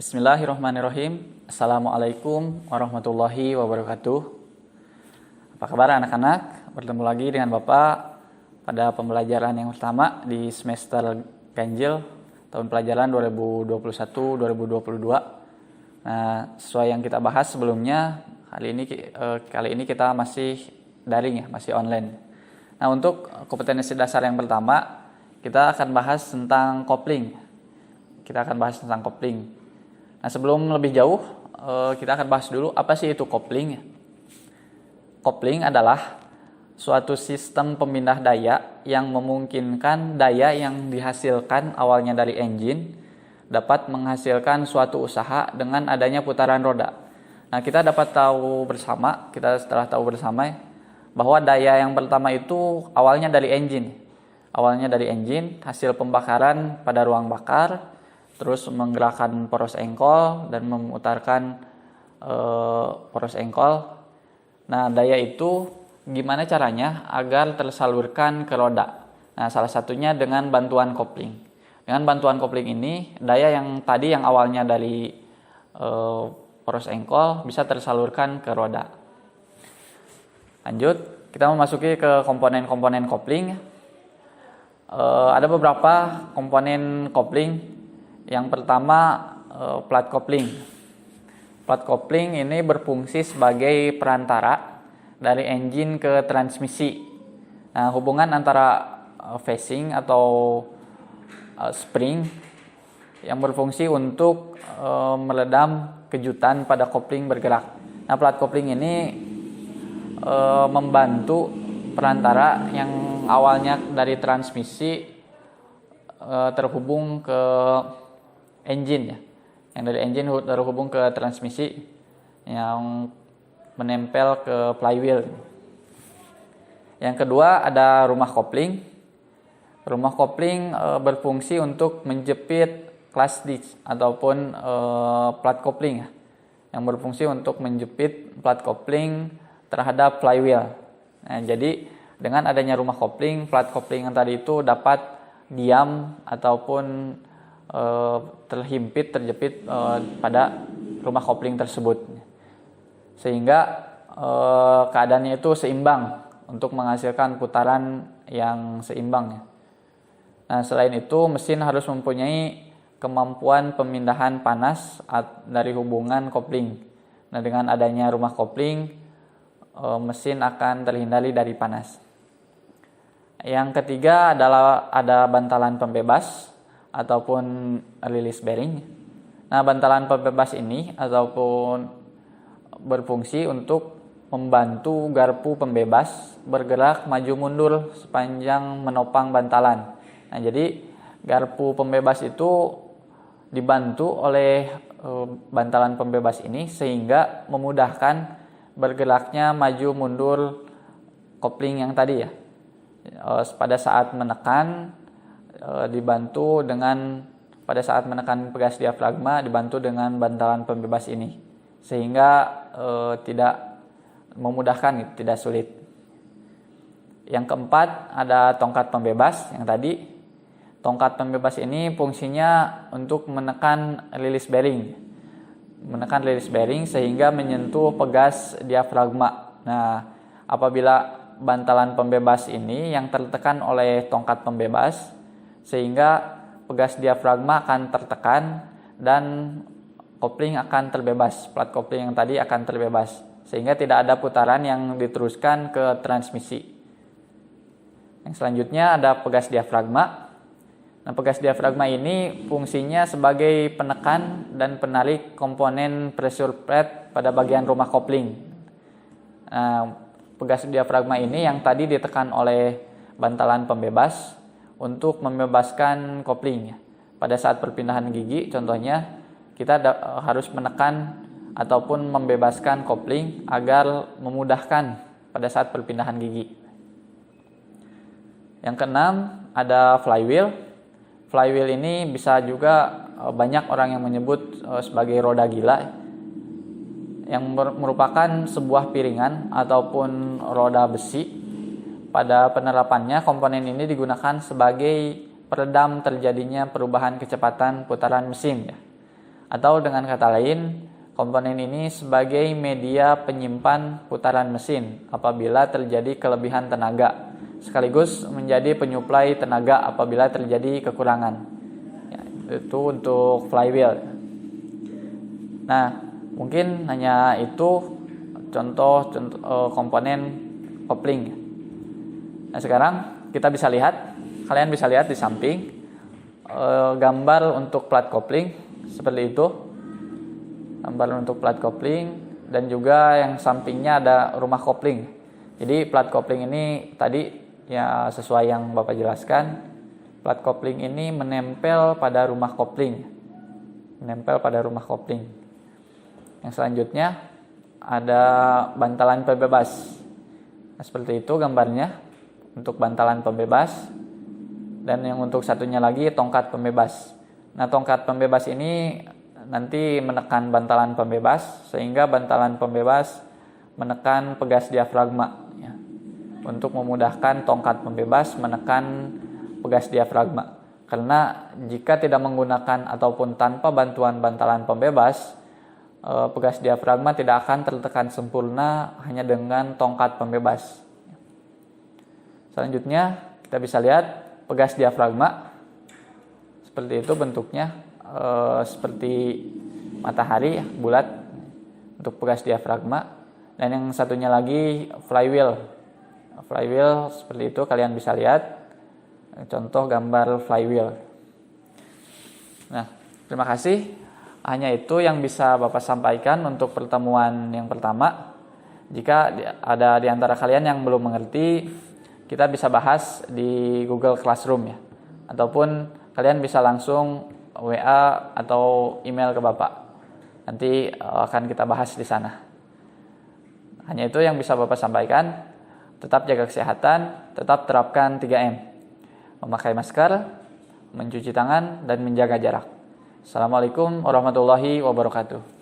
Bismillahirrahmanirrahim. Assalamualaikum warahmatullahi wabarakatuh. Apa kabar anak-anak? Bertemu lagi dengan Bapak pada pembelajaran yang pertama di semester ganjil tahun pelajaran 2021-2022. Nah, sesuai yang kita bahas sebelumnya, kali ini kita masih daring ya, masih online. Nah, untuk kompetensi dasar yang pertama, kita akan bahas tentang kopling. Nah, sebelum lebih jauh, kita akan bahas dulu apa sih itu kopling. Kopling adalah suatu sistem pemindah daya yang memungkinkan daya yang dihasilkan awalnya dari engine dapat menghasilkan suatu usaha dengan adanya putaran roda. Nah, kita setelah tahu bersama bahwa daya yang pertama itu awalnya dari engine. Hasil pembakaran pada ruang bakar, terus menggerakkan poros engkol dan memutarkan poros engkol. Nah, daya itu gimana caranya agar tersalurkan ke roda? Nah, salah satunya dengan bantuan kopling. Dengan bantuan kopling ini, daya yang tadi yang awalnya dari poros engkol bisa tersalurkan ke roda. Lanjut, kita memasuki ke komponen-komponen kopling. Ada beberapa komponen kopling. Yang pertama, plat kopling. Plat kopling ini berfungsi sebagai perantara dari engine ke transmisi. Nah, hubungan antara phasing atau spring yang berfungsi untuk meredam kejutan pada kopling bergerak. Nah, plat kopling ini membantu perantara yang awalnya dari transmisi terhubung ke engine ya, yang dari engine terhubung ke transmisi yang menempel ke flywheel. Yang kedua ada rumah kopling. Rumah kopling berfungsi untuk menjepit clutch disc ataupun plat kopling ya, yang berfungsi untuk menjepit plat kopling terhadap flywheel. Nah, jadi dengan adanya rumah kopling, plat kopling yang tadi itu dapat diam ataupun terjepit pada rumah kopling tersebut, sehingga keadaannya itu seimbang untuk menghasilkan putaran yang seimbang. Nah, selain itu mesin harus mempunyai kemampuan pemindahan panas dari hubungan kopling. Nah, dengan adanya rumah kopling, mesin akan terhindari dari panas. Yang ketiga adalah ada bantalan pembebas ataupun release bearing. Nah, bantalan pembebas ini ataupun berfungsi untuk membantu garpu pembebas bergerak maju mundur sepanjang menopang bantalan. Nah, jadi garpu pembebas itu dibantu oleh bantalan pembebas ini sehingga memudahkan bergeraknya maju mundur kopling yang tadi ya. Pada saat menekan pada saat menekan pegas diafragma dibantu dengan bantalan pembebas ini, sehingga tidak memudahkan, tidak sulit. Yang keempat ada tongkat pembebas yang tadi. Tongkat pembebas ini fungsinya untuk menekan release bearing sehingga menyentuh pegas diafragma. Nah, apabila bantalan pembebas ini yang tertekan oleh tongkat pembebas, sehingga pegas diafragma akan tertekan dan kopling akan terbebas, plat kopling yang tadi akan terbebas, sehingga tidak ada putaran yang diteruskan ke transmisi. Yang selanjutnya ada pegas diafragma. Nah, pegas diafragma ini fungsinya sebagai penekan dan penarik komponen pressure plate pada bagian rumah kopling. Nah, pegas diafragma ini yang tadi ditekan oleh bantalan pembebas untuk membebaskan kopling. Pada saat perpindahan gigi, contohnya kita harus menekan ataupun membebaskan kopling agar memudahkan pada saat perpindahan gigi. Yang keenam ada flywheel. Flywheel ini bisa juga banyak orang yang menyebut sebagai roda gila, yang merupakan sebuah piringan ataupun roda besi. Pada penerapannya, komponen ini digunakan sebagai peredam terjadinya perubahan kecepatan putaran mesin ya. Atau dengan kata lain, komponen ini sebagai media penyimpan putaran mesin apabila terjadi kelebihan tenaga, sekaligus menjadi penyuplai tenaga apabila terjadi kekurangan. Ya, itu untuk flywheel. Nah, mungkin hanya itu contoh komponen kopling. Nah, sekarang kalian bisa lihat di samping gambar untuk plat kopling seperti itu. Gambar untuk plat kopling, dan juga yang sampingnya ada rumah kopling. Jadi plat kopling ini tadi ya sesuai yang Bapak jelaskan, plat kopling ini menempel pada rumah kopling. Yang selanjutnya ada bantalan pembebas. Nah, seperti itu gambarnya untuk bantalan pembebas. Dan yang untuk satunya lagi tongkat pembebas. Nah, tongkat pembebas ini nanti menekan bantalan pembebas sehingga bantalan pembebas menekan pegas diafragma ya, untuk memudahkan tongkat pembebas menekan pegas diafragma. Karena jika tidak menggunakan ataupun tanpa bantuan bantalan pembebas, pegas diafragma tidak akan tertekan sempurna hanya dengan tongkat pembebas. Selanjutnya kita bisa lihat pegas diafragma seperti itu bentuknya. Seperti matahari bulat untuk pegas diafragma. Dan yang satunya lagi flywheel seperti itu, kalian bisa lihat contoh gambar flywheel. Nah, terima kasih, hanya itu yang bisa Bapak sampaikan untuk pertemuan yang pertama. Jika ada di antara kalian yang belum mengerti, kita bisa bahas di Google Classroom ya, ataupun kalian bisa langsung WA atau email ke Bapak. Nanti akan kita bahas di sana. Hanya itu yang bisa Bapak sampaikan. Tetap jaga kesehatan, tetap terapkan 3M. Memakai masker, mencuci tangan, dan menjaga jarak. Assalamualaikum warahmatullahi wabarakatuh.